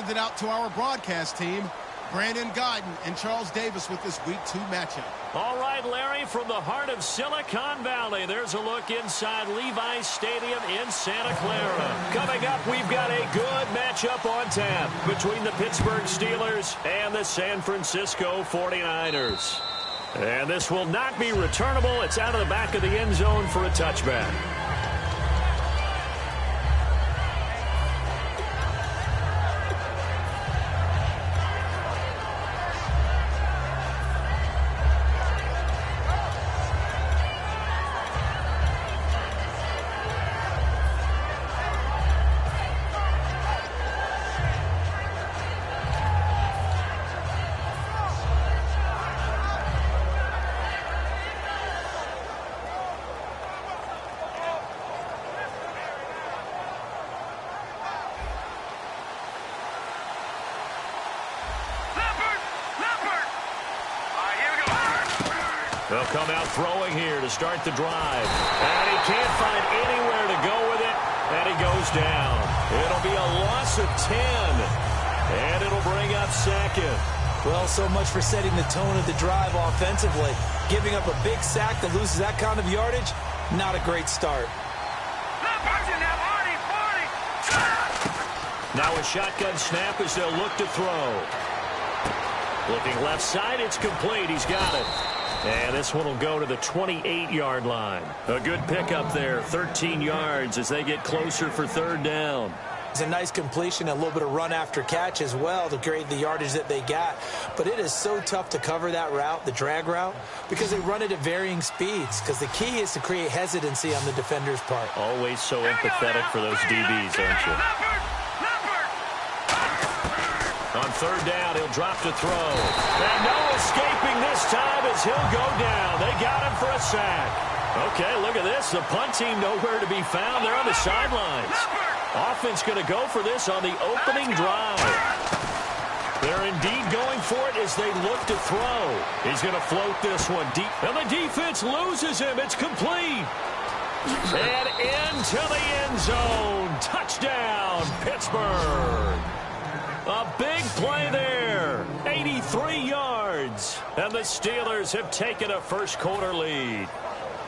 send it out to our broadcast team, Brandon Guyton and Charles Davis with this Week 2 matchup. All right, Larry, from the heart of Silicon Valley, there's a look inside Levi's Stadium in Santa Clara. Coming up, we've got a good matchup on tap between the Pittsburgh Steelers and the San Francisco 49ers. And this will not be returnable. It's out of the back of the end zone for a touchback. They'll come out throwing here to start the drive. And he can't find anywhere to go with it. And he goes down. It'll be a loss of 10. And it'll bring up second. Well, so much for setting the tone of the drive offensively. Giving up a big sack that loses that kind of yardage, not a great start. Now a shotgun snap as they'll look to throw. Looking left side, it's complete. He's got it. And this one will go to the 28-yard line. A good pickup there, 13 yards as they get closer for third down. It's a nice completion, a little bit of run after catch as well to create the yardage that they got. But it is so tough to cover that route, the drag route, because they run it at varying speeds. Because the key is to create hesitancy on the defender's part. Always so empathetic for those DBs, aren't you? On third down, he'll drop to throw. And no escaping this time as he'll go down. They got him for a sack. Okay, look at this. The punt team nowhere to be found. They're on the sidelines. Offense going to go for this on the opening drive. They're indeed going for it as they look to throw. He's going to float this one deep. And the defense loses him. It's complete. And into the end zone. Touchdown, Pittsburgh. A big play there. 83 yards. And the Steelers have taken a first-quarter lead.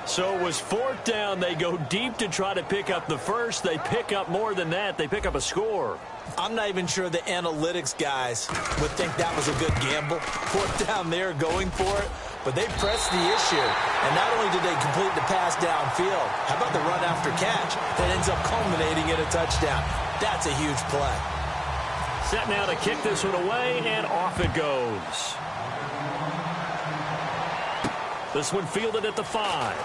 So it was fourth down. They go deep to try to pick up the first. They pick up more than that. They pick up a score. I'm not even sure the analytics guys would think that was a good gamble. Fourth down there going for it. But they pressed the issue. And not only did they complete the pass downfield, how about the run after catch that ends up culminating in a touchdown? That's a huge play. Set now to kick this one away, and off it goes. This one fielded at the 5.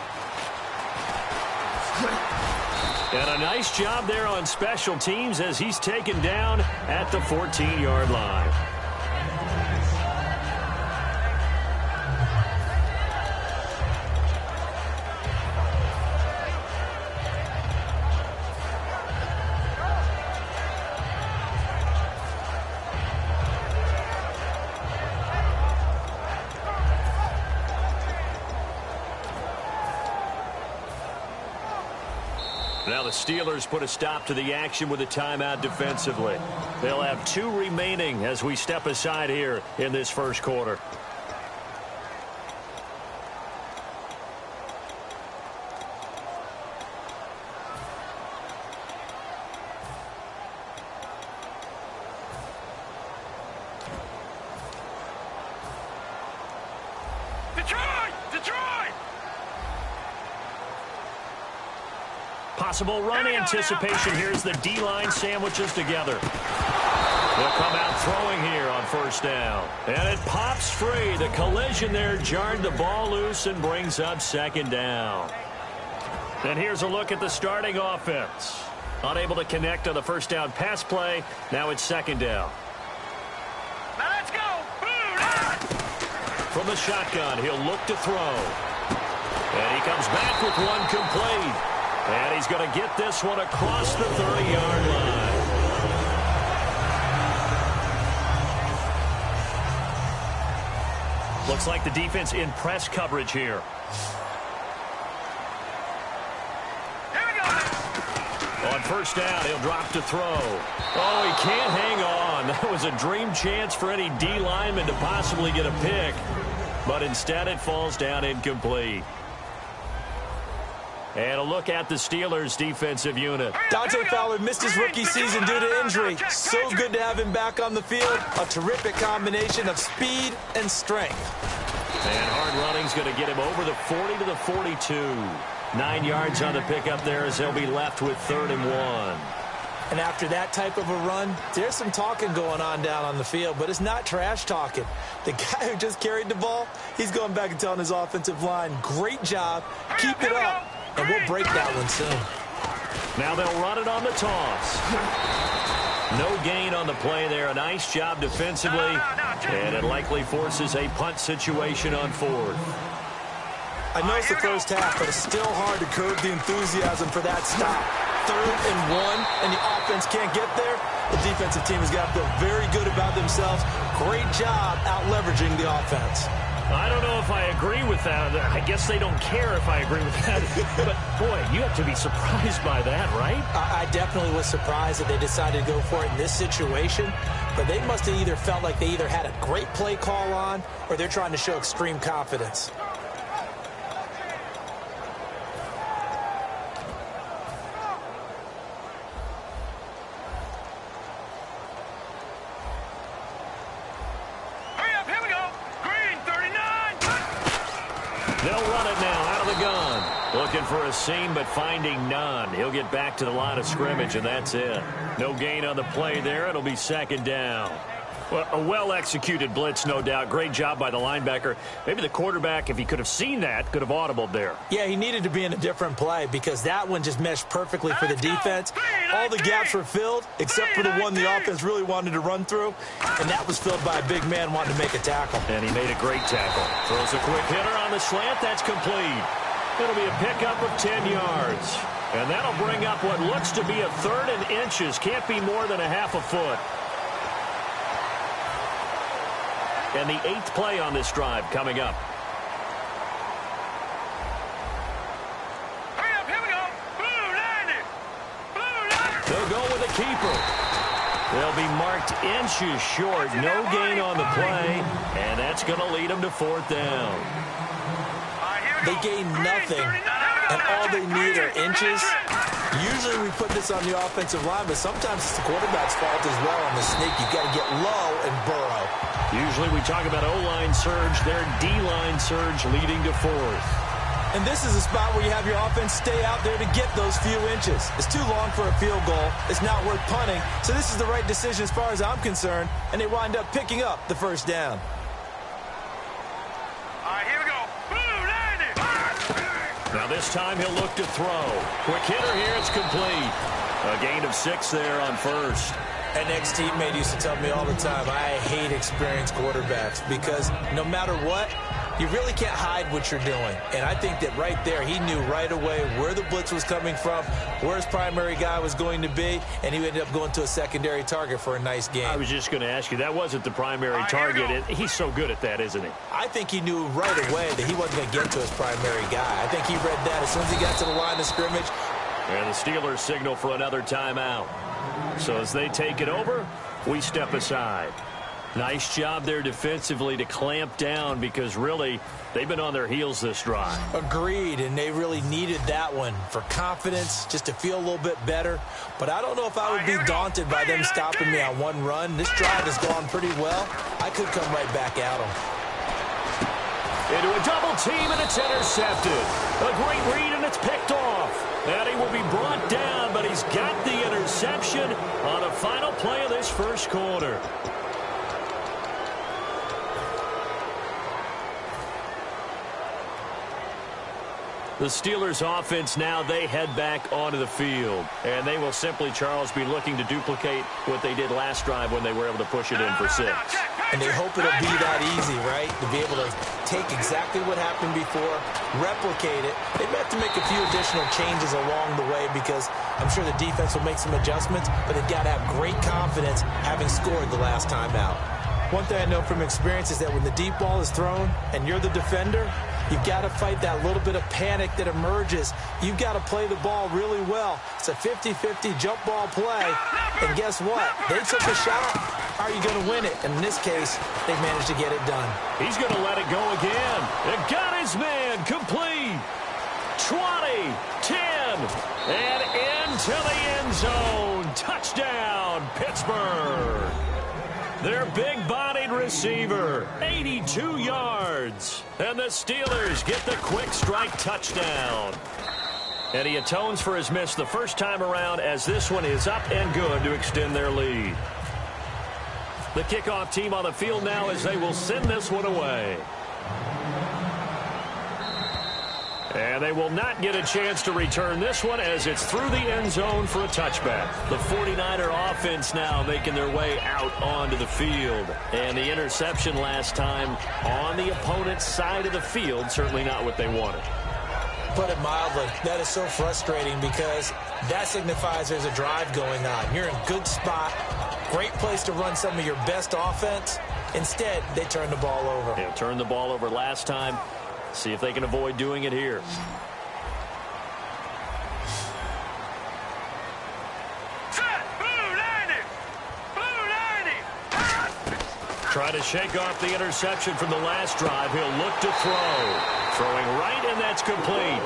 And a nice job there on special teams as he's taken down at the 14-yard line. Now the Steelers put a stop to the action with a timeout defensively. They'll have 2 remaining as we step aside here in this first quarter. Possible run anticipation here as the D-line sandwiches together. They'll come out throwing here on first down. And it pops free. The collision there jarred the ball loose and brings up second down. And here's a look at the starting offense. Unable to connect on the first down pass play. Now it's second down. Now let's go. From the shotgun, he'll look to throw. And he comes back with one complete. And he's going to get this one across the 30-yard line. Looks like the defense in press coverage here. On first down, he'll drop to throw. Oh, he can't hang on. gone. That was a dream chance for any D lineman to possibly get a pick, but instead it falls down incomplete. And a look at the Steelers' defensive unit. Dante Fowler missed his rookie season due to injury. So good to have him back on the field. A terrific combination of speed and strength. And hard running's going to get him over the 40 to the 42. 9 yards on the pickup there as they'll be left with 3rd and 1. And after that type of a run, there's some talking going on down on the field, but it's not trash talking. The guy who just carried the ball, he's going back and telling his offensive line, great job, keep it up. And we'll break that one soon. Now they'll run it on the toss. No gain on the play there. A nice job defensively. And it likely forces a punt situation on 4th. I know it's the first half, but it's still hard to curb the enthusiasm for that stop. 3rd and 1, and the offense can't get there. The defensive team has got to feel very good about themselves. Great job out-leveraging the offense. I don't know if I agree with that. I guess they don't care if I agree with that. But, boy, you have to be surprised by that, right? I definitely was surprised that they decided to go for it in this situation. But they must have either felt like they either had a great play call on or they're trying to show extreme confidence. They'll run it now out of the gun. Looking for a seam, but finding none. He'll get back to the line of scrimmage, and that's it. No gain on the play there. It'll be 2nd down. Well, a well-executed blitz, no doubt. Great job by the linebacker. Maybe the quarterback, if he could have seen that, could have audibled there. Yeah, he needed to be in a different play because that one just meshed perfectly for the defense. All the gaps were filled except for the one the offense really wanted to run through, and that was filled by a big man wanting to make a tackle. And he made a great tackle. Throws a quick hitter on the slant. That's complete. It'll be a pickup of 10 yards. And that'll bring up what looks to be a 3rd and inches. Can't be more than a half a foot. And the 8th play on this drive coming up. Hurry up, here we go. Blue line. They'll go with a keeper. They'll be marked inches short. No gain on the play. And that's going to lead them to 4th down. They gain nothing, and all they need are inches. Usually we put this on the offensive line, but sometimes it's the quarterback's fault as well on the sneak. You've got to get low and burrow. Usually we talk about O-line surge. Their D-line surge leading to 4th. And this is a spot where you have your offense stay out there to get those few inches. It's too long for a field goal. It's not worth punting. So this is the right decision as far as I'm concerned, and they wind up picking up the 1st down. All right, here we go. Now this time he'll look to throw. Quick hitter here, it's complete. A gain of 6 there on 1st. An ex-teammate used to tell me all the time, I hate experienced quarterbacks because no matter what, you really can't hide what you're doing. And I think that right there, he knew right away where the blitz was coming from, where his primary guy was going to be, and he ended up going to a secondary target for a nice game. I was just going to ask you, that wasn't the primary target. He's so good at that, isn't he? I think he knew right away that he wasn't going to get to his primary guy. I think he read that as soon as he got to the line of scrimmage. And the Steelers signal for another timeout. So as they take it over, we step aside. Nice job there defensively to clamp down because really they've been on their heels this drive. Agreed, and they really needed that one for confidence, just to feel a little bit better. But I don't know if I would be daunted by them stopping me on one run. This drive has gone pretty well. I could come right back at them. Into a double team, and it's intercepted. A great read, and it's picked off. And he will be brought down, but he's got the interception on the final play of this 1st quarter. The Steelers offense now, they head back onto the field. And they will simply, Charles, be looking to duplicate what they did last drive when they were able to push it in for 6. And they hope it'll be that easy, right? To be able to take exactly what happened before, replicate it. They may have to make a few additional changes along the way because I'm sure the defense will make some adjustments, but they've got to have great confidence having scored the last time out. One thing I know from experience is that when the deep ball is thrown and you're the defender, you've got to fight that little bit of panic that emerges. You've got to play the ball really well. It's a 50-50 jump ball play. And guess what? They took a shot. how are you going to win it? And in this case, they've managed to get it done. He's going to let it go again. And got his man complete. 20, 10, and into the end zone. Touchdown, Pittsburgh. Their big-bodied receiver, 82 yards. And the Steelers get the quick strike touchdown. And he atones for his miss the first time around as this one is up and good to extend their lead. The kickoff team on the field now as they will send this one away. And they will not get a chance to return this one as it's through the end zone for a touchback. The 49er offense now making their way out onto the field. And the interception last time on the opponent's side of the field, certainly not what they wanted. Put it mildly, that is so frustrating because that signifies there's a drive going on. You're in a good spot, great place to run some of your best offense. Instead, they turn the ball over. Yeah, turned the ball over last time. See if they can avoid doing it here. Try to shake off the interception from the last drive. He'll look to throw. Throwing right, and that's complete.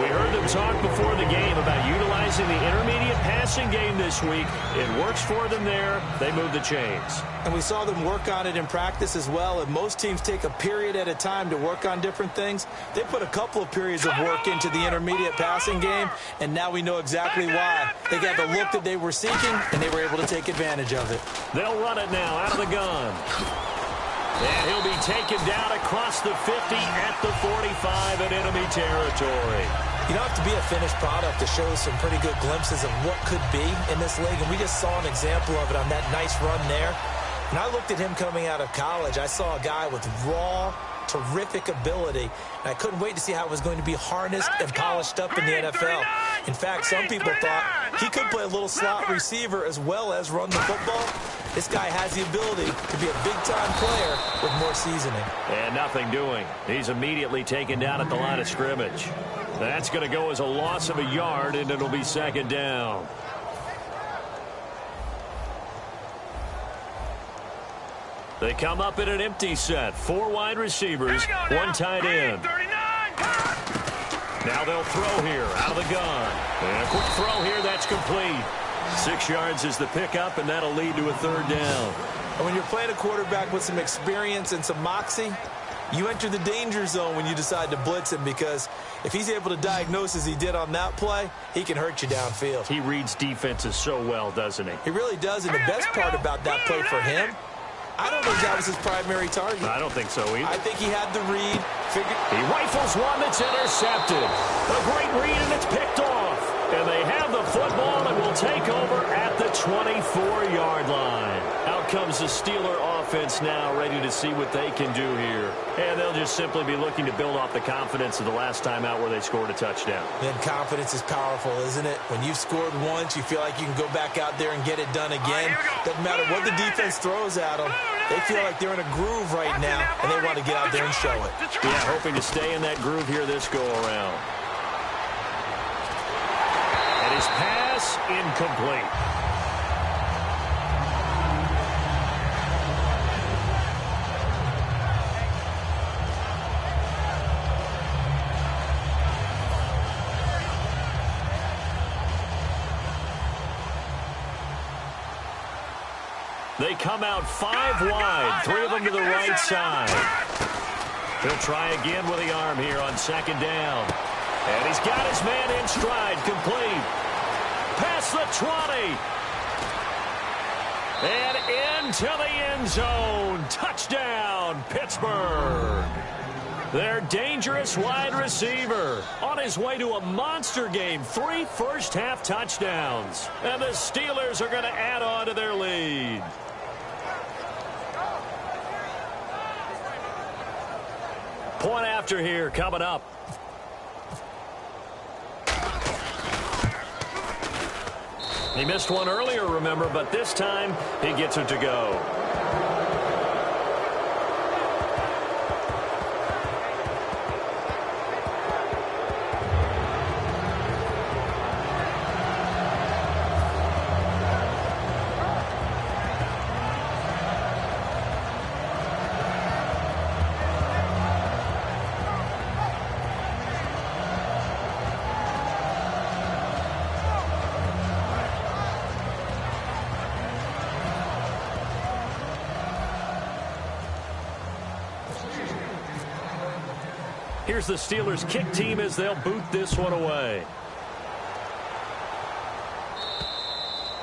We heard them talk before the game about utilizing the intermediate passing game this week. It works for them there. They move the chains. And we saw them work on it in practice as well. And most teams take a period at a time to work on different things. They put a couple of periods of work into the intermediate passing game, and now we know exactly why. They got the look that they were seeking, and they were able to take advantage of it. They'll run it now out of the gun. And he'll be taken down across the 50 at the 45 in enemy territory. You don't have to be a finished product to show some pretty good glimpses of what could be in this league. And we just saw an example of it on that nice run there. And I looked at him coming out of college. I saw a guy with raw, terrific ability. And I couldn't wait to see how it was going to be harnessed and polished up in the NFL. In fact, some people thought he could play a little slot receiver as well as run the football. This guy has the ability to be a big-time player with more seasoning. And nothing doing. He's immediately taken down at the line of scrimmage. That's going to go as a loss of a yard, and it'll be second down. They come up in an empty set. 4 wide receivers, 1 tight end. Now they'll throw here out of the gun. And a quick throw here, that's complete. 6 yards is the pickup, and that'll lead to a third down. And when you're playing a quarterback with some experience and some moxie, you enter the danger zone when you decide to blitz him, because if he's able to diagnose as he did on that play, he can hurt you downfield. He reads defenses so well, doesn't he? He really does, and the best part about that play for him, I don't think that was his primary target. I don't think so either. I think he had the read. He rifles one that's intercepted. A great read, and it's picked off. And they have the football and will take over at the 24-yard line. Out comes the Steeler offense now, ready to see what they can do here. And they'll just simply be looking to build off the confidence of the last time out where they scored a touchdown. And confidence is powerful, isn't it? When you've scored once, you feel like you can go back out there and get it done again. Doesn't matter what the defense throws at them. They feel like they're in a groove right now, and they want to get out there and show it. Yeah, hoping to stay in that groove here this go-around. And his pass incomplete. They come out 5 wide, 3 of them to the right side. He'll try again with the arm here on second down. And he's got his man in stride, complete. Past the 20. And into the end zone. Touchdown, Pittsburgh. Their dangerous wide receiver on his way to a monster game. 3 first-half touchdowns. And the Steelers are going to add on to their lead. Point after here coming up. He missed one earlier, remember, but this time he gets it to go. Here's the Steelers kick team as they'll boot this one away.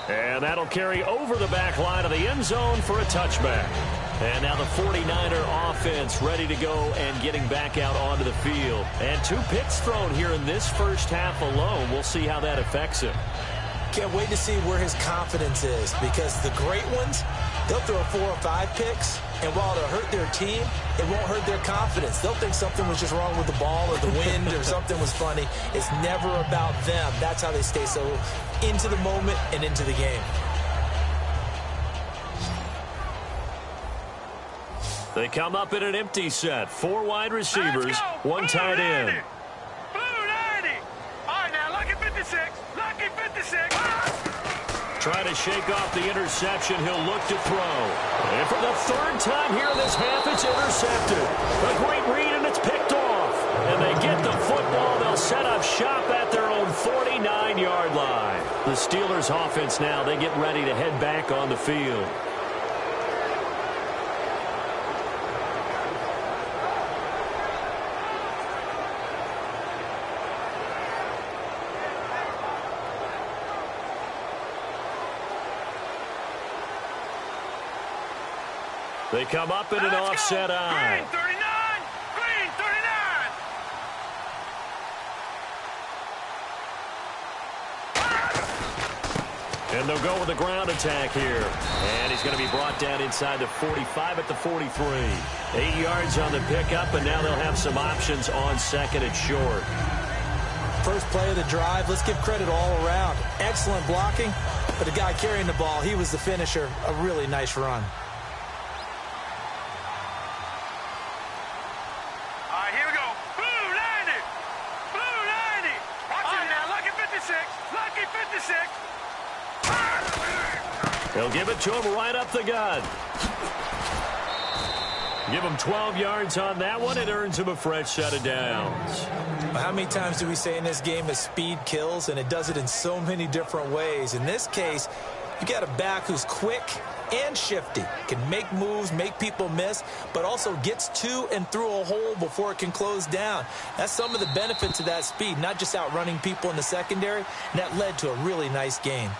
And that'll carry over the back line of the end zone for a touchback. And now the 49er offense ready to go and getting back out onto the field. And 2 picks thrown here in this first half alone. We'll see how that affects him. Can't wait to see where his confidence is, because the great ones, they'll throw 4 or 5 picks, and while it'll hurt their team, it won't hurt their confidence. They'll think something was just wrong with the ball or the wind or something was funny. It's never about them. That's how they stay so into the moment and into the game. They come up in an empty set. 4 wide receivers, 1 tight end. Blue 90. All right, now, lucky 56. Lucky 56. Trying to shake off the interception. He'll look to throw. And for the 3rd time here in this half, it's intercepted. A great read, and it's picked off. And they get the football. They'll set up shop at their own 49-yard line. The Steelers offense now, they get ready to head back on the field. They come up in an offset eye. Green 39. Green 39. And they'll go with a ground attack here. And he's going to be brought down inside the 45 at the 43. 8 yards on the pickup, and now they'll have some options on 2nd and short. First play of the drive, let's give credit all around. Excellent blocking, but the guy carrying the ball, he was the finisher. A really nice run. They'll give it to him right up the gut. Give him 12 yards on that one. It earns him a fresh set of downs. How many times do we say in this game that speed kills, and it does it in so many different ways? In this case, you got a back who's quick and shifty, can make moves, make people miss, but also gets to and through a hole before it can close down. That's some of the benefits of that speed, not just outrunning people in the secondary, and that led to a really nice game.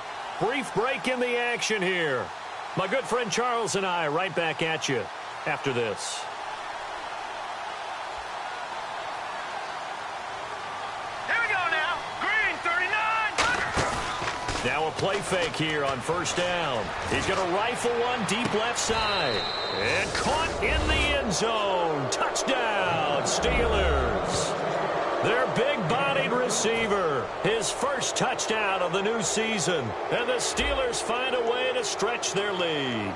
Brief break in the action here. My good friend Charles and I right back at you after this. Here we go now. Green 39. Now a play fake here on 1st down. He's going to rifle one deep left side. And caught in the end zone. Touchdown, Steelers. Their big-bodied receiver, his first touchdown of the new season. And the Steelers find a way to stretch their lead.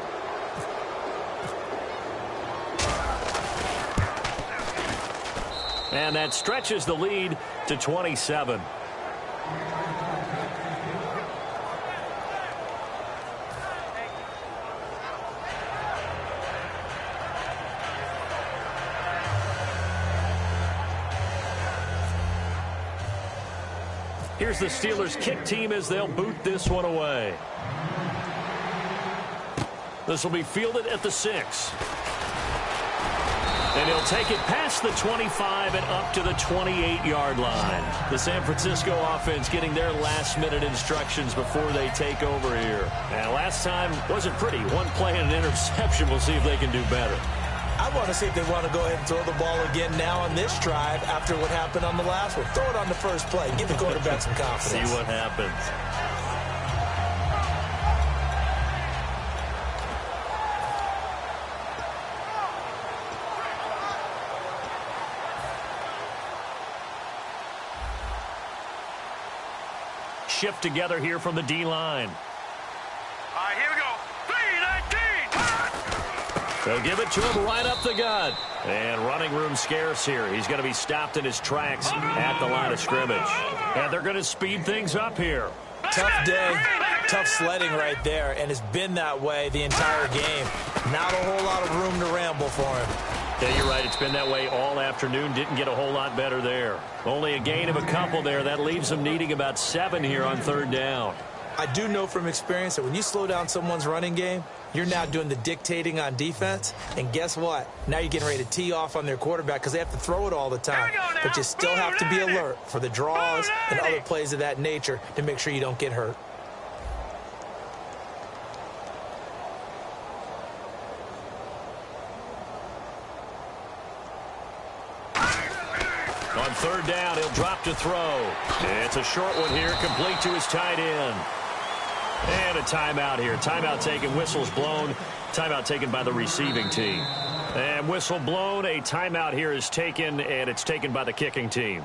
And that stretches the lead to 27. Here's the Steelers kick team as they'll boot this one away. This will be fielded at the 6. And he'll take it past the 25 and up to the 28-yard line. The San Francisco offense getting their last-minute instructions before they take over here. And last time wasn't pretty. 1 play and an interception. We'll see if they can do better. I want to see if they want to go ahead and throw the ball again now on this drive after what happened on the last one. Throw it on the first play. Give the quarterback some confidence. See what happens. Shift together here from the D-line. All right, here we go. 3-19. They'll give it to him right up the gut. And running room scarce here. He's going to be stopped in his tracks at the line of scrimmage. And they're going to speed things up here. Tough day, tough sledding right there, and it's been that way the entire game. Not a whole lot of room to ramble for him. Yeah, you're right. It's been that way all afternoon. Didn't get a whole lot better there. Only a gain of a couple there. That leaves them needing about 7 here on 3rd down. I do know from experience that when you slow down someone's running game, you're now doing the dictating on defense. And guess what? Now you're getting ready to tee off on their quarterback because they have to throw it all the time. But you still have to be alert for the draws and other plays of that nature to make sure you don't get hurt. On third down, he'll drop to throw. It's a short one here, complete to his tight end. And a timeout here. Timeout taken, whistle's blown. Timeout taken by the receiving team. And whistle blown, a timeout here is taken, and it's taken by the kicking team.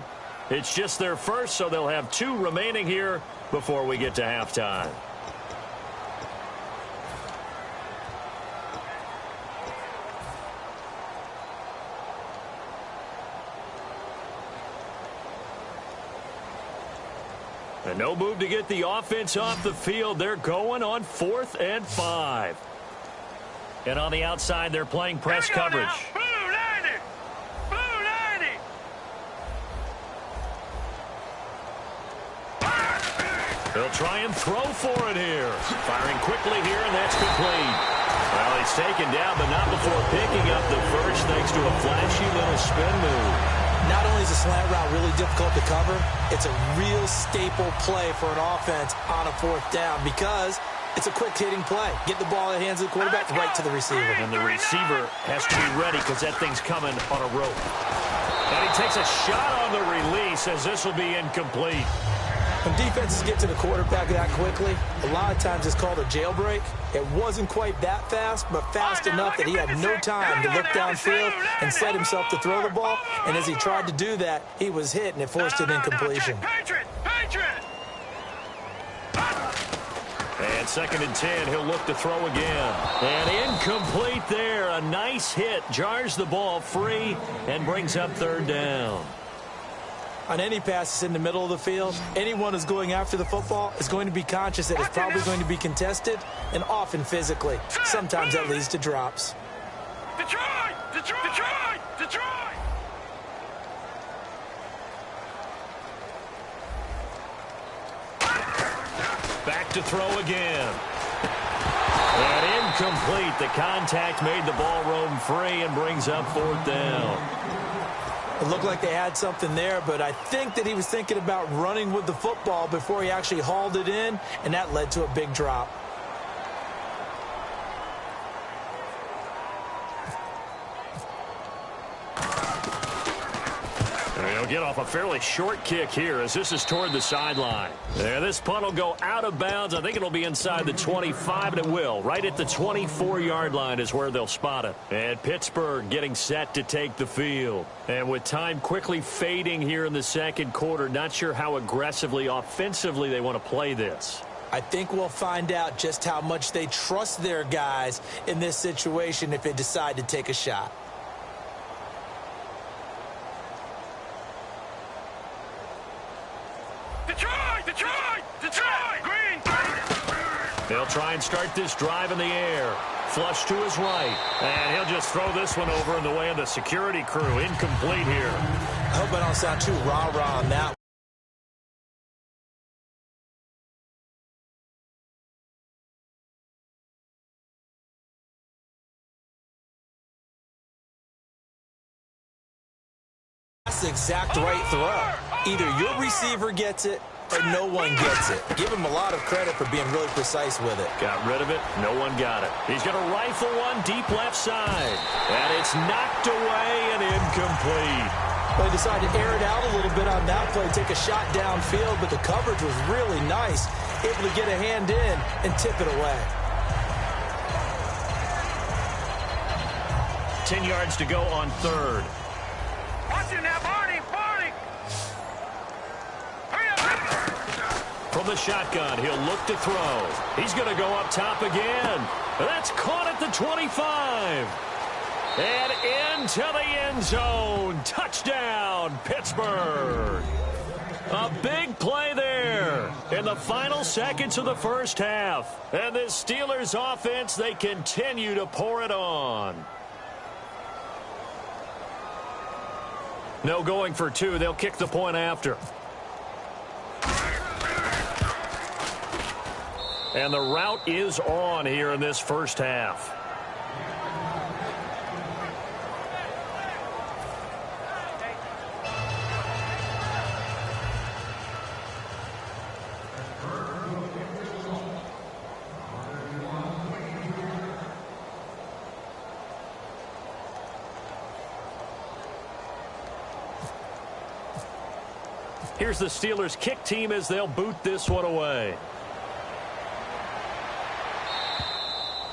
It's just their first, so they'll have 2 remaining here before we get to halftime. And no move to get the offense off the field. They're going on 4th and 5. And on the outside, they're playing press coverage. Blue 90! Blue 90! They'll try and throw for it here. Firing quickly here, and that's complete. Well, he's taken down, but not before picking up the first thanks to a flashy little spin move. Not only is a slant route really difficult to cover, it's a real staple play for an offense on a 4th down because it's a quick-hitting play. Get the ball in the hands of the quarterback right to the receiver. And the receiver has to be ready because that thing's coming on a rope. And he takes a shot on the release as this will be incomplete. When defenses get to the quarterback that quickly, a lot of times it's called a jailbreak. It wasn't quite that fast, but fast enough that he had no time to look downfield and set himself to throw the ball. And as he tried to do that, he was hit, and it forced an incompletion. Patriot! Patriot! And 2nd and 10, he'll look to throw again. And incomplete there. A nice hit. Jars the ball free and brings up 3rd down. On any passes in the middle of the field, anyone who's going after the football is going to be conscious that it's probably going to be contested and often physically. Sometimes that leads to drops. Detroit! Detroit! Detroit! Detroit! Back to throw again. And incomplete. The contact made the ball roam free and brings up 4th down. It looked like they had something there, but I think that he was thinking about running with the football before he actually hauled it in, and that led to a big drop. He'll get off a fairly short kick here as this is toward the sideline. There, this punt will go out of bounds. I think it'll be inside the 25, and it will. Right at the 24-yard line is where they'll spot it. And Pittsburgh getting set to take the field. And with time quickly fading here in the 2nd quarter, not sure how aggressively, offensively they want to play this. I think we'll find out just how much they trust their guys in this situation if they decide to take a shot. Detroit! Detroit! Detroit! Green! They'll try and start this drive in the air. Flush to his right. And he'll just throw this one over in the way of the security crew. Incomplete here. I hope I don't sound too rah-rah on that. That's the exact right throw. Either your receiver gets it or no one gets it. Give him a lot of credit for being really precise with it. Got rid of it. No one got it. He's going to rifle one deep left side. And it's knocked away and incomplete. They decided to air it out a little bit on that play, take a shot downfield, but the coverage was really nice. Able to get a hand in and tip it away. 10 yards to go on 3rd. Watch it now, Barney! Barney! Hurry up! From the shotgun, he'll look to throw. He's going to go up top again. That's caught at the 25. And into the end zone. Touchdown, Pittsburgh. A big play there in the final seconds of the first half. And this Steelers offense, they continue to pour it on. No going for 2. They'll kick the point after. And the route is on here in this first half. Here's the Steelers' kick team as they'll boot this one away.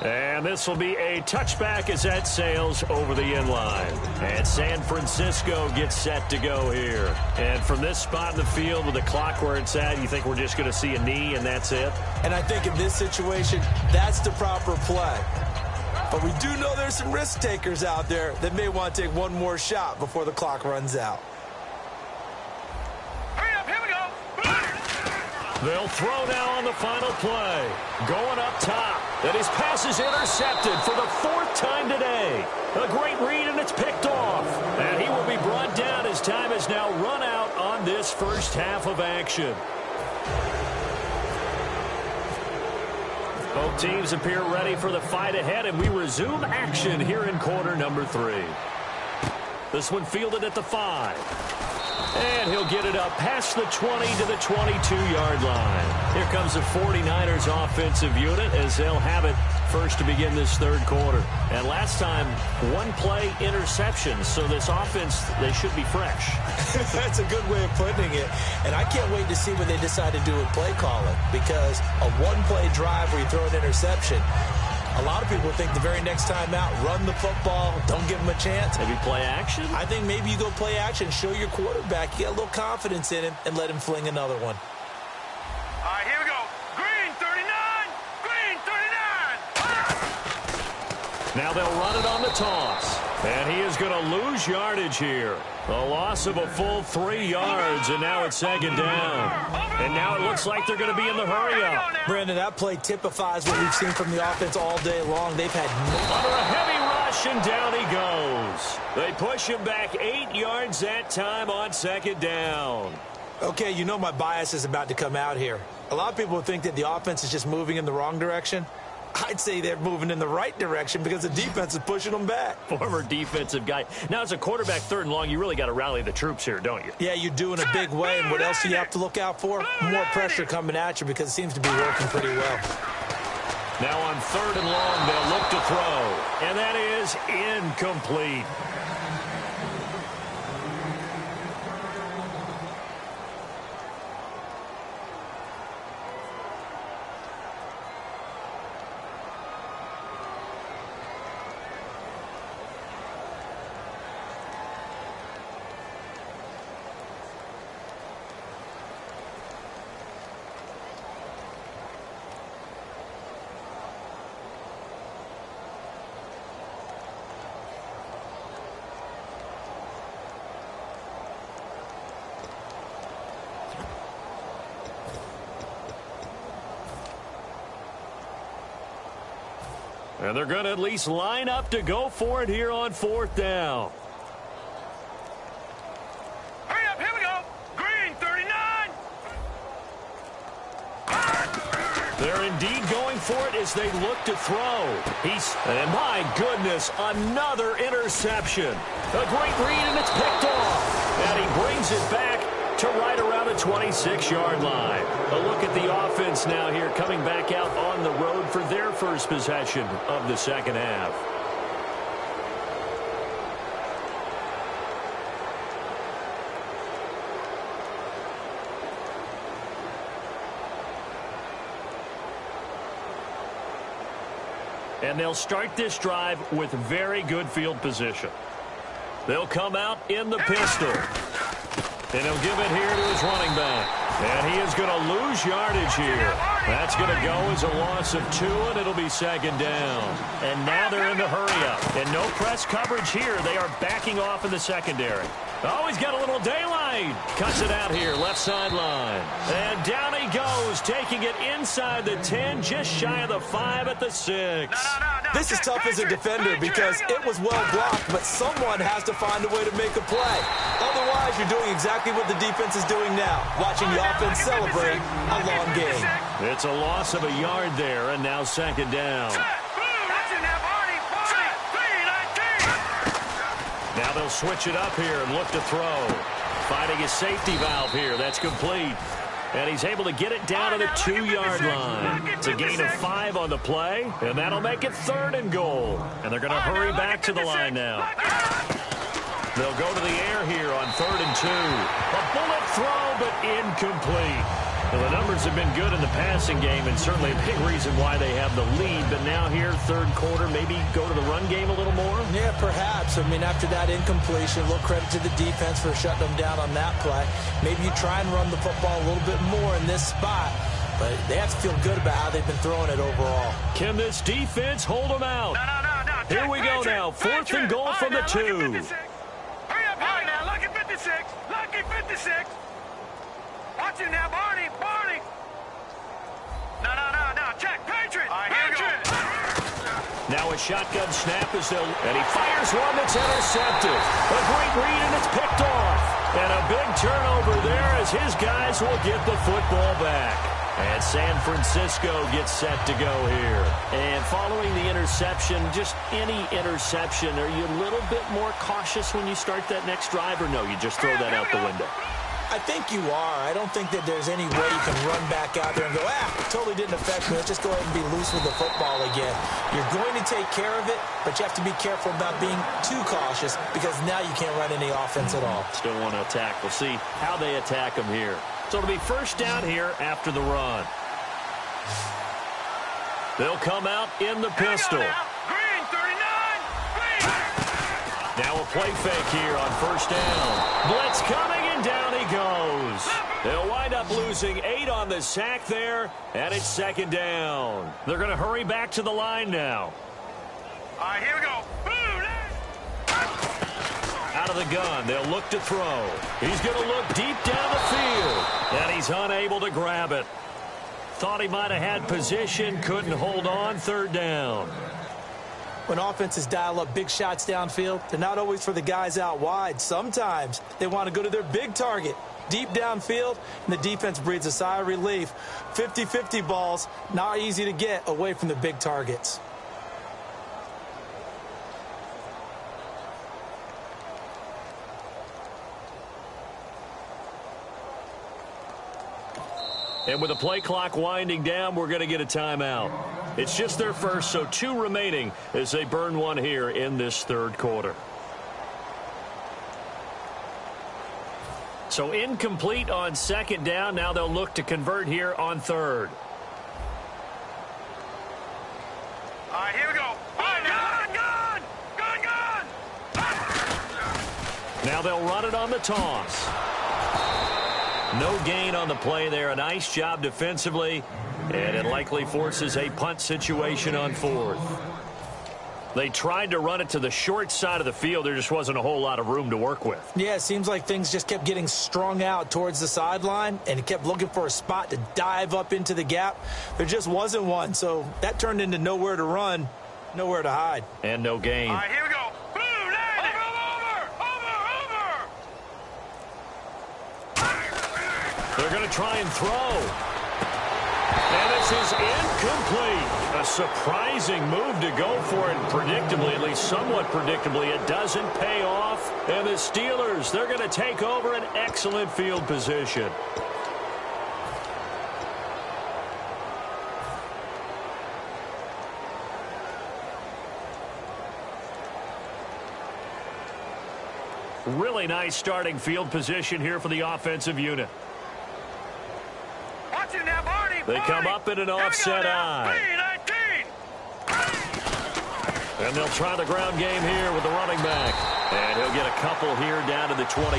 And this will be a touchback as that sails over the end line. And San Francisco gets set to go here. And from this spot in the field with the clock where it's at, you think we're just going to see a knee and that's it? And I think in this situation, that's the proper play. But we do know there's some risk takers out there that may want to take one more shot before the clock runs out. They'll throw now on the final play. Going up top. And his pass is intercepted for the 4th time today. A great read, and it's picked off. And he will be brought down as time has now run out on this first half of action. Both teams appear ready for the fight ahead, and we resume action here in quarter number 3. This one fielded at the 5. And he'll get it up past the 20 to the 22-yard line. Here comes the 49ers offensive unit as they'll have it first to begin this third quarter. And last time, one play interception. So this offense, they should be fresh. That's a good way of putting it. And I can't wait to see what they decide to do with play calling. Because a one-play drive where you throw an interception, a lot of people think the very next time out, run the football, don't give him a chance. Maybe play action? I think maybe you go play action, show your quarterback, you get a little confidence in him, and let him fling another one. All right, here we go. Green 39, green 39. Now they'll run it on the toss. And he is going to lose yardage here. A loss of a full 3 yards, and now it's second down. And now it looks like they're going to be in the hurry-up. Brandon, that play typifies what we've seen from the offense all day long. They've had under a heavy rush, and down he goes. They push him back 8 yards that time on second down. Okay, you know my bias is about to come out here. A lot of people think that the offense is just moving in the wrong direction. I'd say they're moving in the right direction because the defense is pushing them back. Former defensive guy. Now, as a quarterback, 3rd and long, you really got to rally the troops here, don't you? Yeah, you do in a big way. And what else do you have to look out for? More pressure coming at you because it seems to be working pretty well. Now on 3rd and long, they'll look to throw. And that is incomplete. And they're going to at least line up to go for it here on 4th down. Hurry up, here we go. Green 39. They're indeed going for it as they look to throw. And my goodness, another interception. A great read, and it's picked off. And he brings it back to right around the 26-yard line. A look at the offense now here, coming back out on the road for their first possession of the second half. And they'll start this drive with very good field position. They'll come out in the pistol. And he'll give it here to his running back. And he is going to lose yardage here. That's going to go as a loss of 2, and it'll be second down. And now they're in the hurry-up. And no press coverage here. They are backing off in the secondary. Oh, he's got a little daylight. Cuts it out here, left sideline. And down he goes, taking it inside the 10, just shy of the 5 at the 6. This is tough as a defender because it was well blocked, but someone has to find a way to make a play. Otherwise, you're doing exactly what the defense is doing now, watching the offense celebrate a long game. It's a loss of a yard there, and now second down. Now they'll switch it up here and look to throw. Finding his safety valve here. That's complete. And he's able to get it down to the 2-yard line. It's a gain of 5 on the play, and that'll make it 3rd and goal. And they're going to hurry back to the line now. They'll go to the air here on 3rd and 2. A bullet throw, but incomplete. Well, the numbers have been good in the passing game, and certainly a big reason why they have the lead. But now here, third quarter, maybe go to the run game a little more? Yeah, perhaps. I mean, after that incompletion, a little credit to the defense for shutting them down on that play. Maybe you try and run the football a little bit more in this spot. But they have to feel good about how they've been throwing it overall. Can this defense hold them out? No. Here we go now. 4th and goal from the 2. Hurry up, hurry now. Lucky 56. Lucky 56. Watch it now, Barney. No. Check. Patriot. Patriot. Now a shotgun snap and he fires one that's intercepted. A great read, and it's picked off. And a big turnover there as his guys will get the football back. And San Francisco gets set to go here. And following the interception, just any interception, are you a little bit more cautious when you start that next drive, or no, you just throw that out the window? I think you are. I don't think that there's any way you can run back out there and go, totally didn't affect me. Let's just go ahead and be loose with the football again. You're going to take care of it, but you have to be careful about being too cautious because now you can't run any offense at all. Still want to attack. We'll see how they attack them here. So it'll be first down here after the run. They'll come out in the pistol. Green, 39. Green. Now a play fake here on first down. Blitz coming, and down he goes. They'll wind up losing 8 on the sack there, and it's second down. They're going to hurry back to the line now. All right, here we go. Out of the gun, they'll look to throw. He's going to look deep down the field, and he's unable to grab it. Thought he might have had position, couldn't hold on, third down. When offenses dial up big shots downfield, they're not always for the guys out wide. Sometimes they want to go to their big target, deep downfield, and the defense breathes a sigh of relief. 50-50 balls, not easy to get away from the big targets. And with the play clock winding down, we're going to get a timeout. It's just their first, so 2 remaining as they burn one here in this third quarter. So incomplete on second down. Now they'll look to convert here on third. All right, here we go. Gun! Now they'll run it on the toss. No gain on the play there. A nice job defensively, and it likely forces a punt situation on fourth. They tried to run it to the short side of the field. There just wasn't a whole lot of room to work with. Yeah, it seems like things just kept getting strung out towards the sideline, and he kept looking for a spot to dive up into the gap. There just wasn't one, so that turned into nowhere to run, nowhere to hide. And no gain. All right, here we go. They're going to try and throw. And this is incomplete. A surprising move to go for it. Predictably, at least somewhat predictably, it doesn't pay off. And the Steelers, they're going to take over an excellent field position. Really nice starting field position here for the offensive unit. Now, Barney. They come up in an offset eye. And they'll try the ground game here with the running back. And he'll get a couple here down to the 22.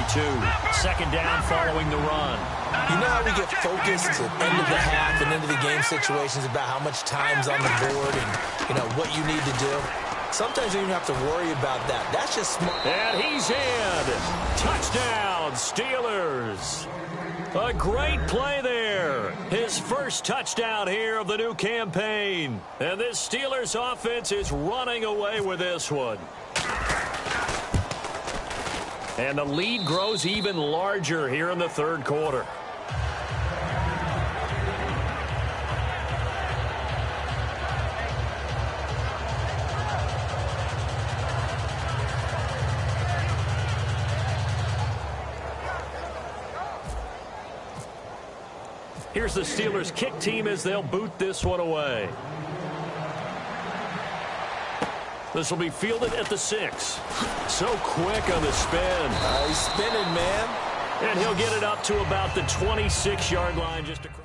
Second down following the run. You know how we get focused at the end of the half and into the game situations about how much time's on the board and, you know, what you need to do? Sometimes you don't even have to worry about that. That's just smart. And he's in. Touchdown, Steelers. A great play there. His first touchdown here of the new campaign. And this Steelers offense is running away with this one. And the lead grows even larger here in the third quarter. Here's the Steelers' kick team as they'll boot this one away. This will be fielded at the 6. So quick on the spin. He's spinning, man. And he'll get it up to about the 26-yard line just across.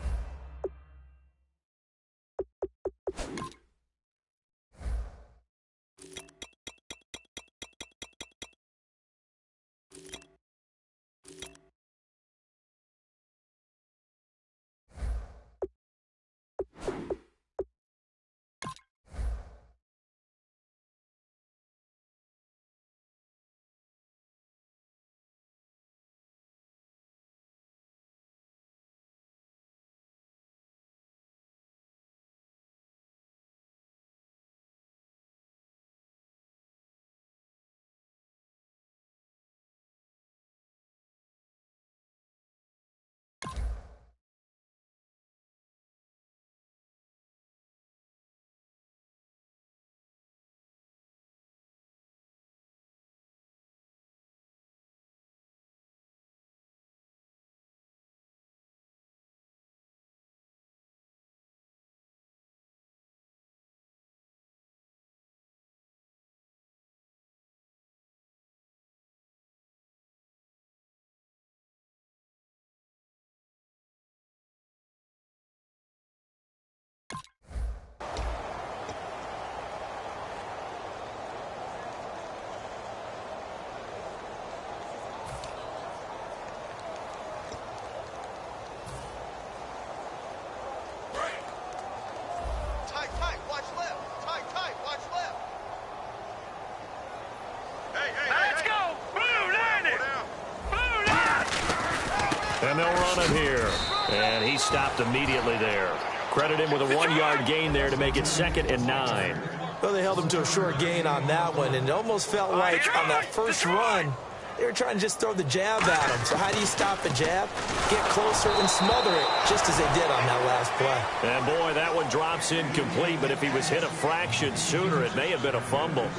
And they'll run him here. And he stopped immediately there. Credit him with a 1-yard gain there to make it 2nd and 9. Well, they held him to a short gain on that one, and it almost felt like on that first run, they were trying to just throw the jab at him. So how do you stop a jab? Get closer and smother it, just as they did on that last play. And, boy, that one drops incomplete, but if he was hit a fraction sooner, it may have been a fumble.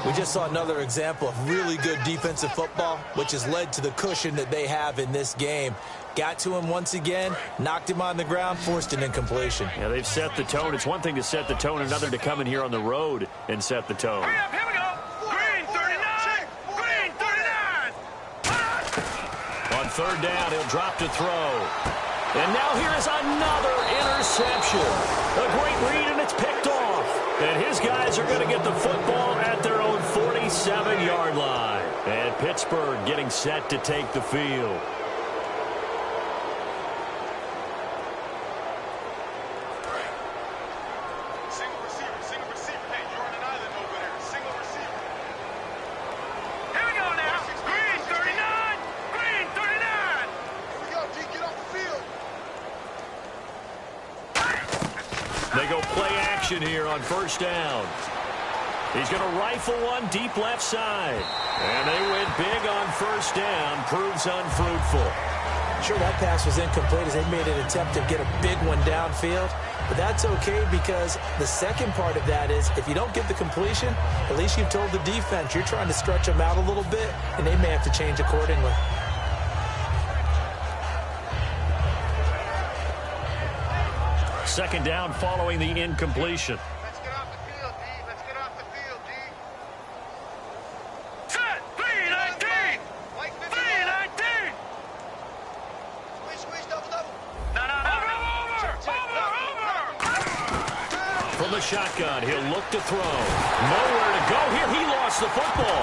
We just saw another example of really good defensive football, which has led to the cushion that they have in this game. Got to him once again, knocked him on the ground, forced an incompletion. Yeah, they've set the tone. It's one thing to set the tone, another to come in here on the road and set the tone. Hurry up, here we go. Green 39. Green 39. On 3rd down, he'll drop to throw. And now here is another interception. A great read, and it's picked off. And his guys are going to get the football at their own 47-yard line. And Pittsburgh getting set to take the field. Single receiver. Hey, you're on an island over there. Single receiver. Here we go now. Green 39. Green 39. Here we go, D. Get off the field. They go play action here on 1st down. He's going to rifle one deep left side. And they went big on 1st down. Proves unfruitful. Sure, that pass was incomplete as they made an attempt to get a big one downfield. But that's okay because the second part of that is if you don't get the completion, at least you've told the defense you're trying to stretch them out a little bit, and they may have to change accordingly. Second down following the incompletion. Let's get off the field, D. Let's get off the field, D. Set. 3-19. 3-19. Squeeze, double. No. Over. From the shotgun, he'll look to throw. Nowhere to go here. He lost the football.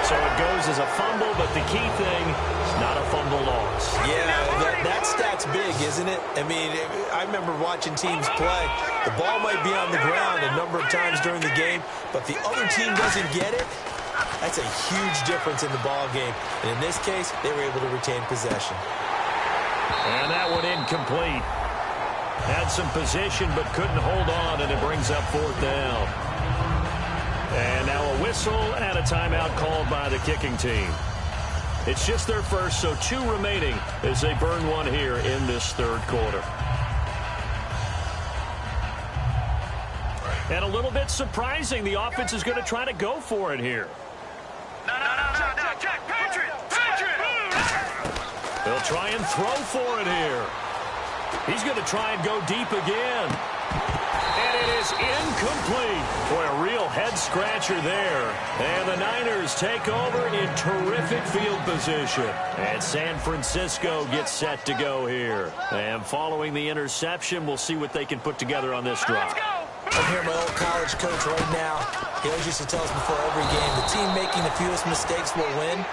So it goes as a fumble, but the key thing is not a fumble loss. Yeah, that stat's big, isn't it? I mean, I remember watching teams play. The ball might be on the ground a number of times during the game, but the other team doesn't get it. That's a huge difference in the ball game. And in this case, they were able to retain possession. And that one incomplete. Had some position, but couldn't hold on, and it brings up 4th down. And now a whistle and a timeout called by the kicking team. It's just their first, so 2 remaining as they burn one here in this 3rd quarter. And a little bit surprising, the offense is going to try to go for it here. No. Jack, Patriot. They'll try and throw for it here. He's going to try and go deep again. And it is incomplete. Boy, a real head-scratcher there. And the Niners take over in terrific field position. And San Francisco gets set to go here. And following the interception, we'll see what they can put together on this drive. I'm here, my old college coach right now. He always used to tell us before every game, the team making the fewest mistakes will win.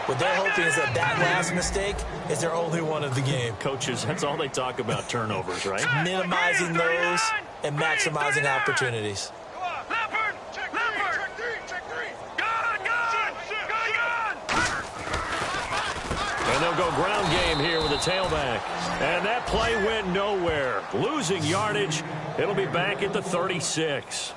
What they're hoping is that last mistake is their only one of the game. Coaches, that's all they talk about, turnovers, right? Minimizing those and maximizing opportunities. And they'll go ground game here with a tailback. And that play went nowhere. Losing yardage. It'll be back at the 36.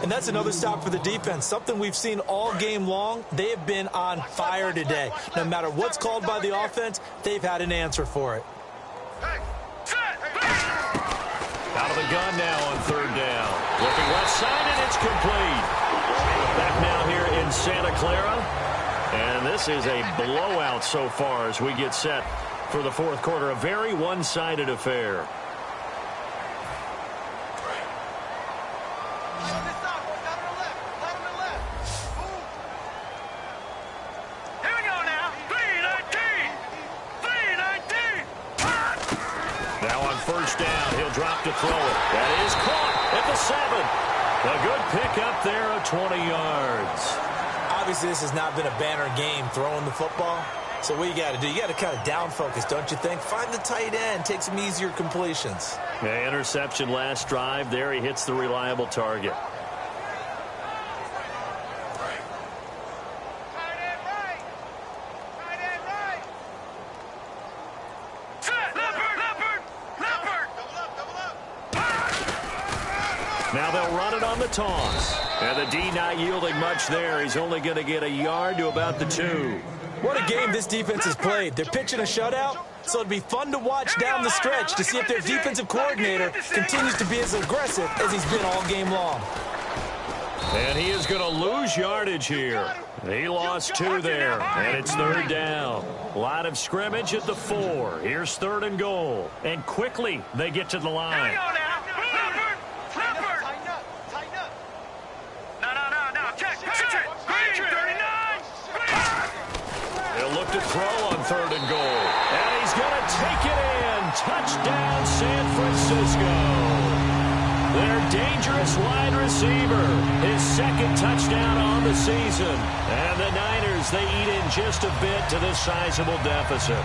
And that's another stop for the defense. Something we've seen all game long. They have been on fire today. No matter what's called by the offense, they've had an answer for it. Out of the gun now on third down. Looking left side, and it's complete. Back now here in Santa Clara. And this is a blowout so far as we get set for the fourth quarter. A very one-sided affair. Drop to throw it. That is caught at the 7. A good pickup there of 20 yards. Obviously, this has not been a banner game throwing the football. So what you got to do, you got to kind of down focus, don't you think? Find the tight end, take some easier completions. Yeah, interception last drive. There he hits the reliable target. Now they'll run it on the toss. And the D not yielding much there. He's only going to get a yard to about the 2. What a game this defense has played. They're pitching a shutout, so it'd be fun to watch down the stretch to see if their defensive coordinator continues to be as aggressive as he's been all game long. And he is going to lose yardage here. He lost 2 there, and it's third down. Line of scrimmage at the 4. Here's third and goal. And quickly they get to the line. Look to throw on third and goal. And he's going to take it in. Touchdown, San Francisco. Their dangerous wide receiver. His second touchdown on the season. And the Niners, they eat in just a bit to this sizable deficit.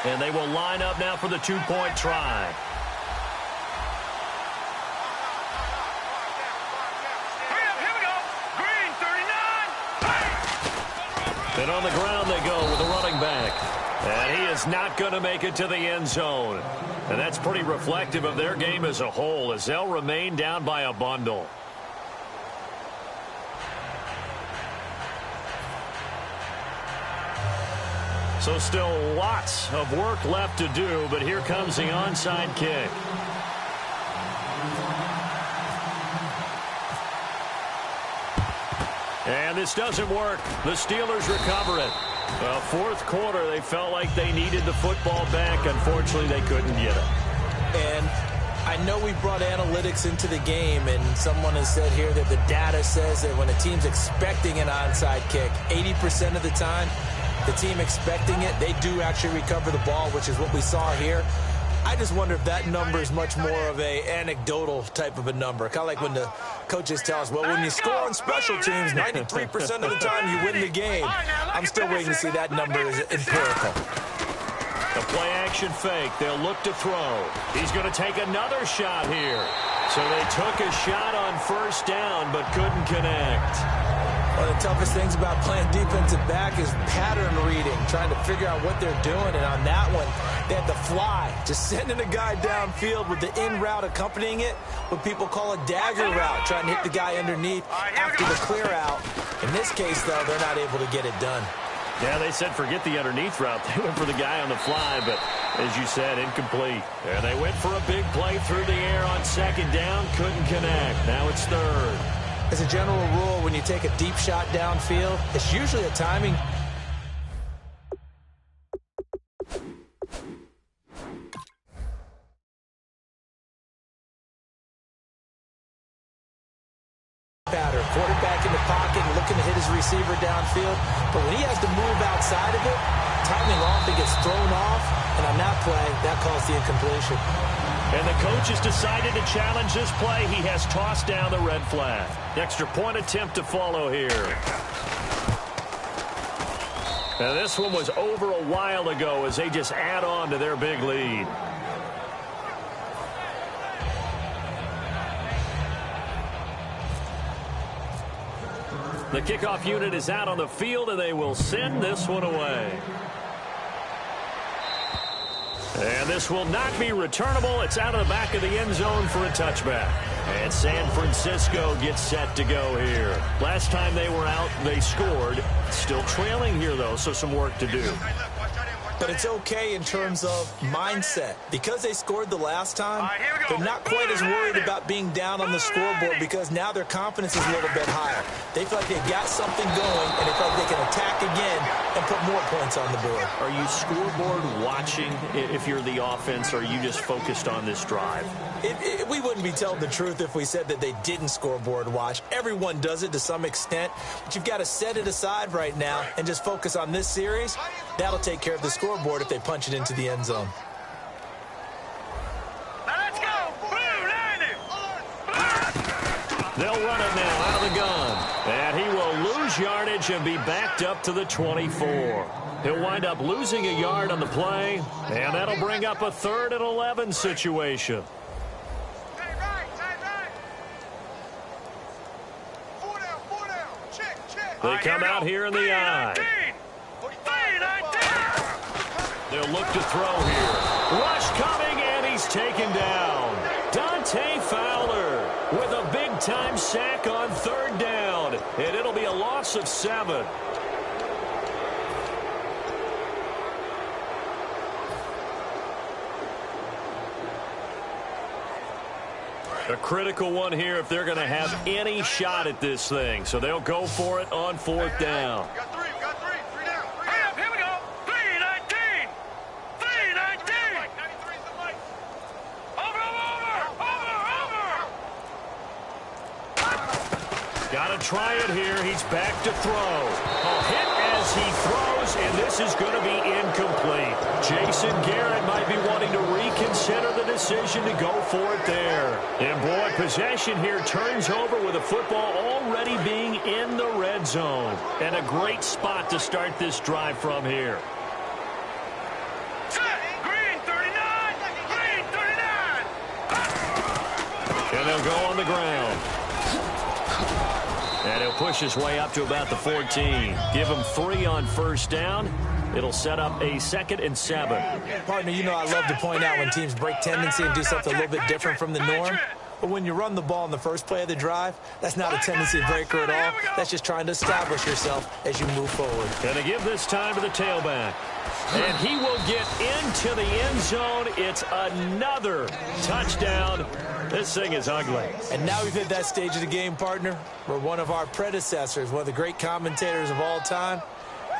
And they will line up now for the 2-point try. Here we go. Green, 39. And on the ground they go with the running back. And he is not going to make it to the end zone. And that's pretty reflective of their game as a whole, as they'll remain down by a bundle. So still lots of work left to do, but here comes the onside kick. And this doesn't work. The Steelers recover it. Fourth quarter, they felt like they needed the football back. Unfortunately, they couldn't get it. And I know we brought analytics into the game, and someone has said here that the data says that when a team's expecting an onside kick, 80% of the time, the team expecting it, they do actually recover the ball, which is what we saw here. I just wonder if that number is much more of a anecdotal type of a number. Kind of like when the coaches tell us, well, when you score on special teams, 93% of the time you win the game. I'm still waiting to see that number is empirical. The play action fake. They'll look to throw. He's going to take another shot here. So they took a shot on first down but couldn't connect. One of the toughest things about playing defensive back is pattern reading, trying to figure out what they're doing. And on that one, they had the fly, just sending a guy downfield with the in route accompanying it, what people call a dagger route, trying to hit the guy underneath after the clear out. In this case, though, they're not able to get it done. Yeah, they said forget the underneath route. They went for the guy on the fly, but as you said, incomplete. And they went for a big play through the air on second down, couldn't connect. Now it's third. As a general rule, when you take a deep shot downfield, it's usually a timing pattern. Quarterback in the pocket and looking to hit his receiver downfield. But when he has to move outside of it, timing off, he gets thrown off. And on that play, that caused the incompletion. And the coach has decided to challenge this play. He has tossed down the red flag. Extra point attempt to follow here. Now this one was over a while ago as they just add on to their big lead. The kickoff unit is out on the field, and they will send this one away. And this will not be returnable. It's out of the back of the end zone for a touchback. And San Francisco gets set to go here. Last time they were out, they scored. Still trailing here, though, so some work to do. But it's okay in terms of mindset. Because they scored the last time, they're not quite as worried about being down on the scoreboard because now their confidence is a little bit higher. They feel like they've got something going, and they feel like they can attack again and put more points on the board. Are you scoreboard watching if you're the offense, or are you just focused on this drive? We wouldn't be telling the truth if we said that they didn't scoreboard watch. Everyone does it to some extent, but you've got to set it aside right now and just focus on this series. That'll take care of the scoreboard if they punch it into the end zone. Now let's go! Blue, 90! They'll run it now out of the gun. And he will lose yardage and be backed up to the 24. He'll wind up losing a yard on the play, and that'll bring up a 3rd and 11 situation. Tight right! 4 down! Check! They come out here in the I. They'll look to throw here. Rush coming, and he's taken down. Dante Fowler with a big-time sack on 3rd down, and it'll be a loss of 7. A critical one here if they're going to have any shot at this thing. So they'll go for it on 4th down. Got three down. Here we go. 3-19. 3-19. 93's the mic. Over. Got to try it here. He's back to throw. A hit as he throws, and this is going to be incomplete. Jason Garrett might be wanting to reconsider the decision to go for it there. And boy, possession here turns over with the football already being in the red zone. And a great spot to start this drive from here. Green 39. And they'll go on the ground. And he'll push his way up to about the 14. Give him 3 on 1st down. It'll set up a 2nd and 7. Partner, you know I love to point out when teams break tendency and do something a little bit different from the norm. But when you run the ball in the first play of the drive, that's not a tendency breaker at all. That's just trying to establish yourself as you move forward. Going to give this time to the tailback. And he will get into the end zone. It's another touchdown. This thing is ugly. And now we've hit that stage of the game, partner, where one of our predecessors, one of the great commentators of all time,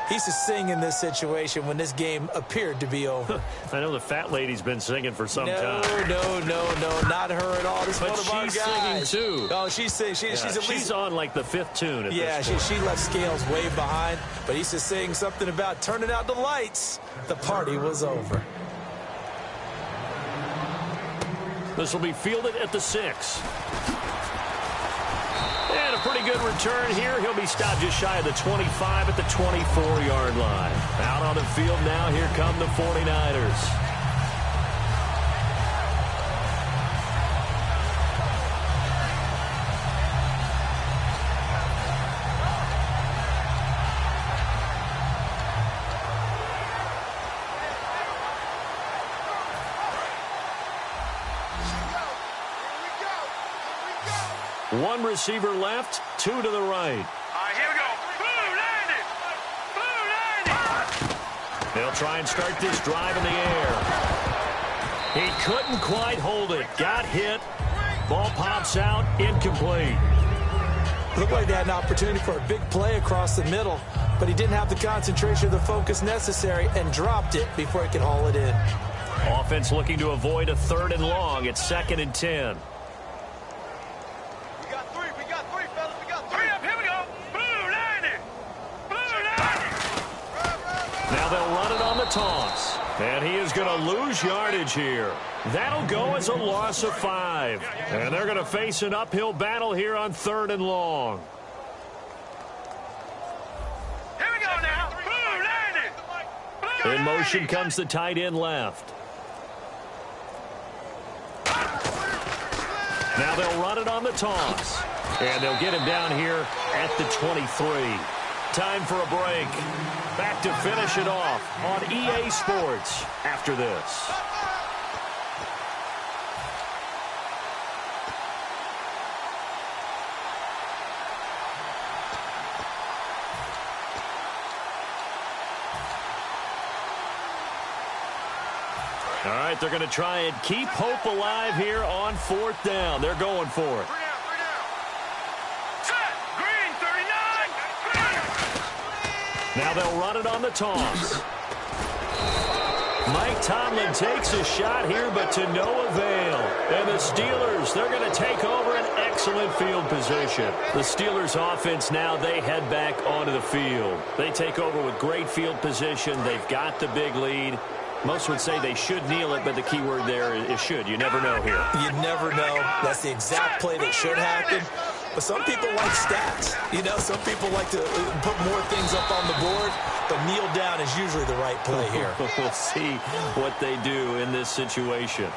he used to sing in this situation when this game appeared to be over. I know the fat lady's been singing for some time. No, not her at all. This is one of our guys. But she's singing, too. Oh, she's singing. She's on, like, the 5th tune at this point. She left Scales way behind, but he used to sing something about turning out the lights. The party was over. This will be fielded at the 6. And a pretty good return here. He'll be stopped just shy of the 25 at the 24-yard line. Out on the field now, here come the 49ers. One receiver left, two to the right. All right, here we go. Blue landed. Blue landed. They'll try and start this drive in the air. He couldn't quite hold it. Got hit. Ball pops out, incomplete. Looked like they had an opportunity for a big play across the middle, but he didn't have the concentration or the focus necessary and dropped it before he could haul it in. Offense looking to avoid a 3rd and long. It's 2nd and 10. We got three, fellas. We got three. Hurry up, here we go. Blue landed. Blue landed. Now they'll run it on the toss. And he is going to lose yardage here. That'll go as a loss of 5. And they're going to face an uphill battle here on 3rd and long. Here we go now. Blue landed. Blue In motion landed. comes the tight end left. Now they'll run it on the toss. And they'll get him down here at the 23. Time for a break. Back to finish it off on EA Sports after this. All right, they're going to try and keep hope alive here on 4th down. They're going for it. Bring out. Set. Green, 39. Green. Now they'll run it on the toss. Mike Tomlin takes a shot here, but to no avail. And the Steelers, they're going to take over an excellent field position. The Steelers offense now, they head back onto the field. They take over with great field position. They've got the big lead. Most would say they should kneel it, but the key word there is should. You never know here. You never know. That's the exact play that should happen. But some people like stats. You know, some people like to put more things up on the board, but kneel down is usually the right play here. We'll see what they do in this situation.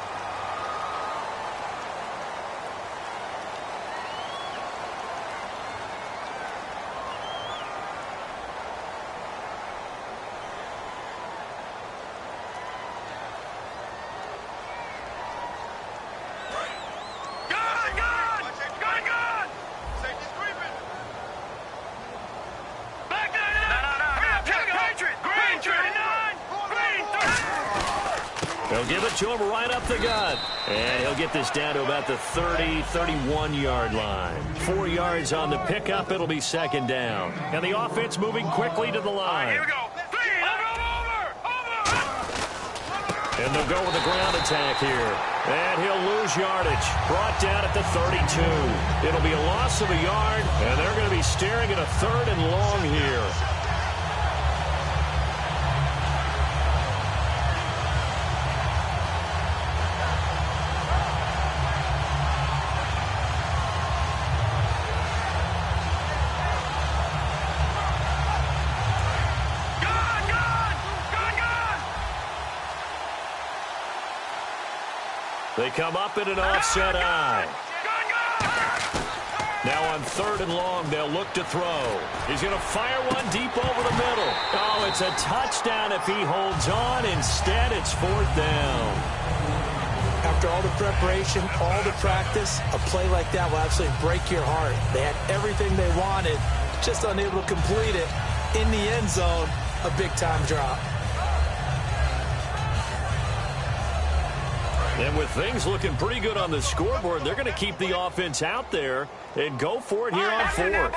They'll give it to him right up the gut. And he'll get this down to about the 30, 31-yard line. 4 yards on the pickup. It'll be 2nd down. And the offense moving quickly to the line. Here we go. Over. And they'll go with a ground attack here. And he'll lose yardage. Brought down at the 32. It'll be a loss of a yard. And they're going to be staring at a 3rd and long here. They come up in an offset eye. Now on 3rd and long, they'll look to throw. He's going to fire one deep over the middle. Oh, it's a touchdown if he holds on. Instead, it's 4th down. After all the preparation, all the practice, a play like that will absolutely break your heart. They had everything they wanted, just unable to complete it. In the end zone, a big-time drop. And with things looking pretty good on the scoreboard, they're going to keep the offense out there and go for it here on 4th.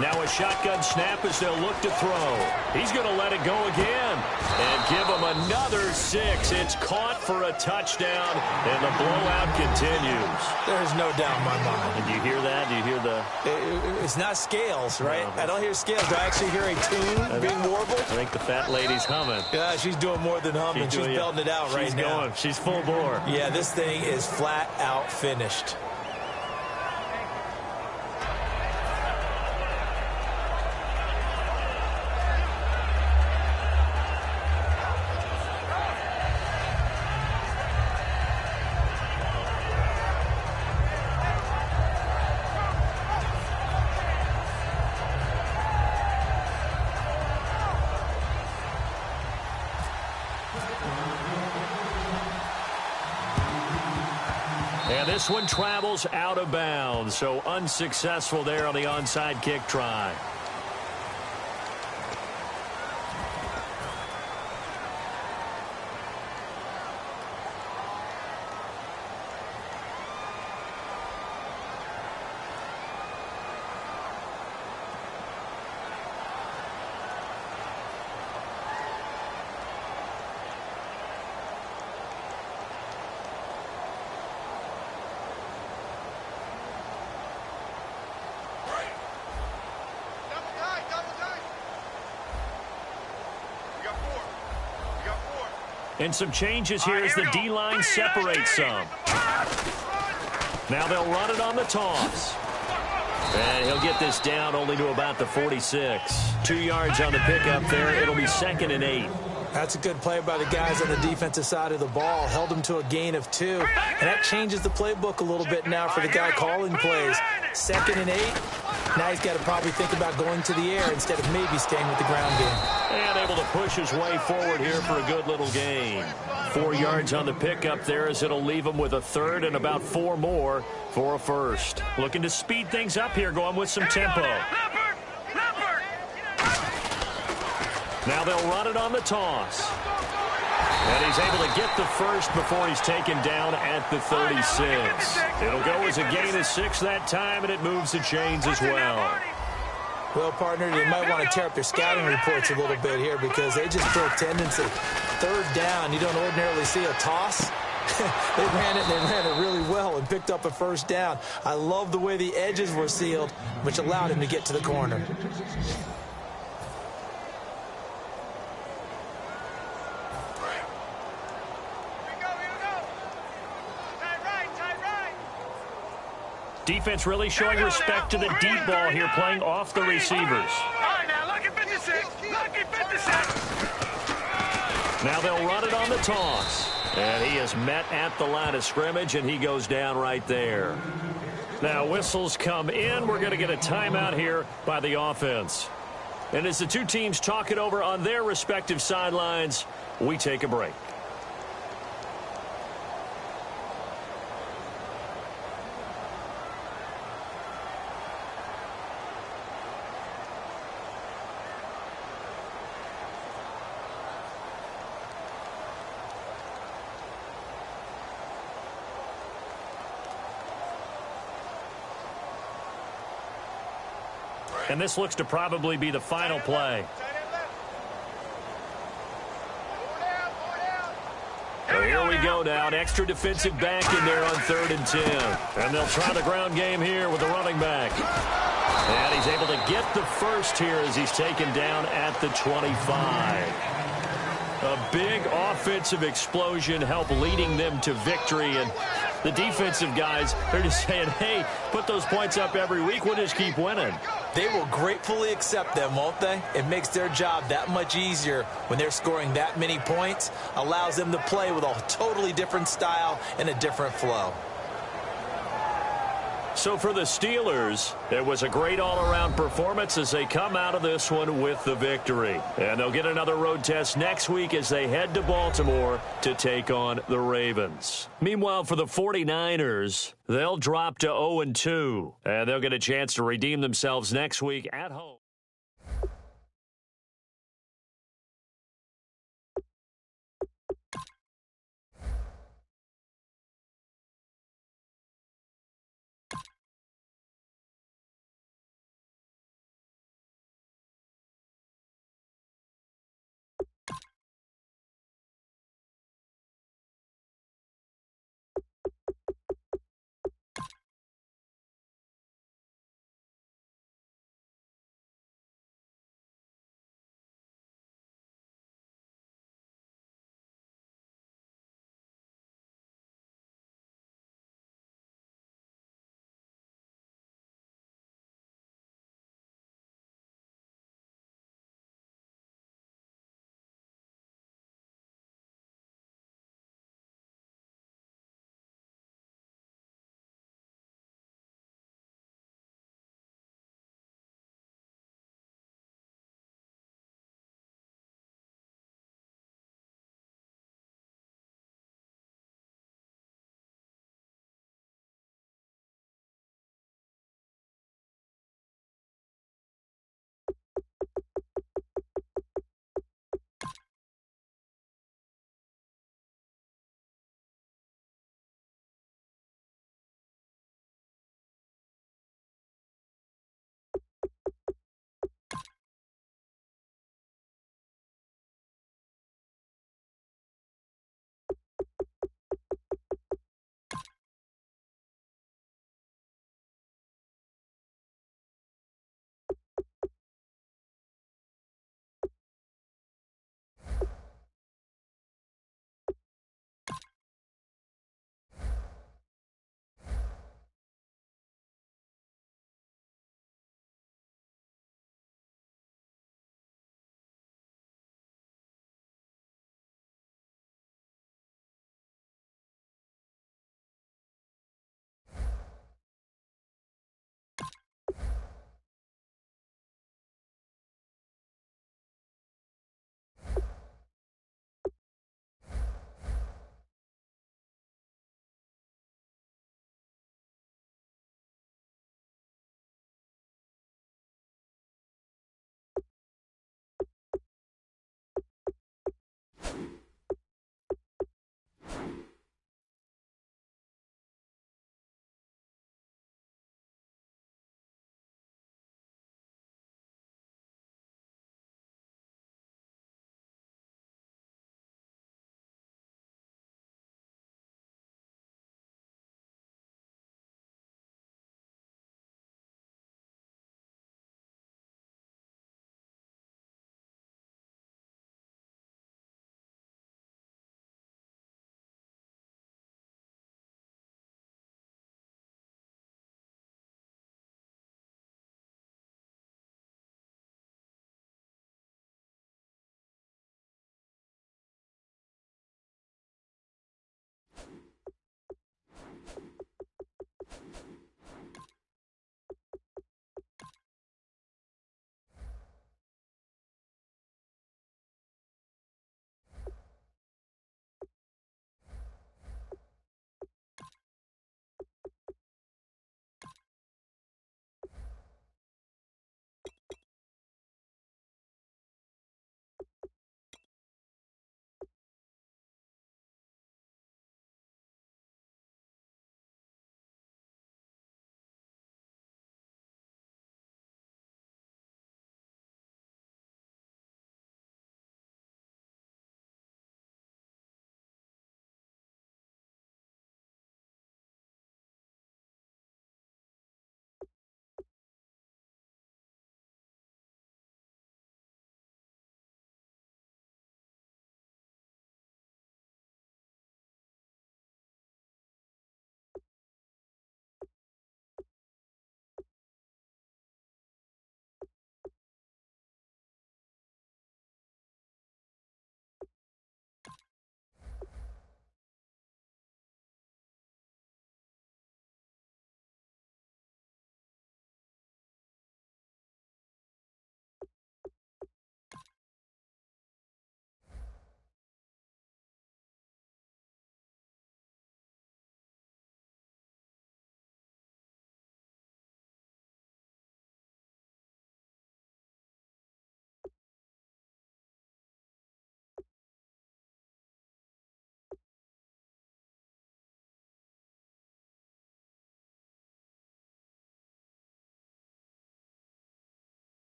Now a shotgun snap as they'll look to throw. He's going to let it go again and give him another 6. It's caught for a touchdown, and the blowout continues. There's no doubt in my mind. And do you hear that? Do you hear the... It's not scales, right? No. I don't hear scales. Do I actually hear a tune being warbled? I think the fat lady's humming. Yeah, she's doing more than humming. She's belting it out right now. Going. She's full bore. Yeah, this thing is flat out finished. And this one travels out of bounds, so unsuccessful there on the onside kick try. And some changes here as the D-line separates some. Now they'll run it on the toss. And he'll get this down only to about the 46. 2 yards on the pickup there. It'll be 2nd and 8. That's a good play by the guys on the defensive side of the ball. Held them to a gain of 2. And that changes the playbook a little bit now for the guy calling plays. 2nd and 8. Now he's got to probably think about going to the air instead of maybe staying with the ground game. And able to push his way forward here for a good little gain. 4 yards on the pickup there as it'll leave him with a 3rd and about 4 more for a 1st. Looking to speed things up here, going with some tempo. Now they'll run it on the toss. And he's able to get the 1st before he's taken down at the 36. It'll go as a gain of 6 that time, and it moves the chains as well. Well, partner, you might want to tear up their scouting reports a little bit here because they just showed tendency. 3rd down, you don't ordinarily see a toss. They ran it really well and picked up a 1st down. I love the way the edges were sealed, which allowed him to get to the corner. Defense really showing respect to the deep ball here, playing off the receivers. All right, now, lucky 56. Lucky 56. Now they'll run it on the toss. And he is met at the line of scrimmage, and he goes down right there. Now whistles come in. We're going to get a timeout here by the offense. And as the two teams talk it over on their respective sidelines, we take a break. And this looks to probably be the final play. So here we go now. An extra defensive back in there on 3rd and 10. And they'll try the ground game here with the running back. And he's able to get the 1st here as he's taken down at the 25. A big offensive explosion helped leading them to victory. And the defensive guys, they're just saying, hey, put those points up every week. We'll just keep winning. They will gratefully accept them, won't they? It makes their job that much easier when they're scoring that many points. Allows them to play with a totally different style and a different flow. So for the Steelers, it was a great all-around performance as they come out of this one with the victory. And they'll get another road test next week as they head to Baltimore to take on the Ravens. Meanwhile, for the 49ers, they'll drop to 0-2, and they'll get a chance to redeem themselves next week at home.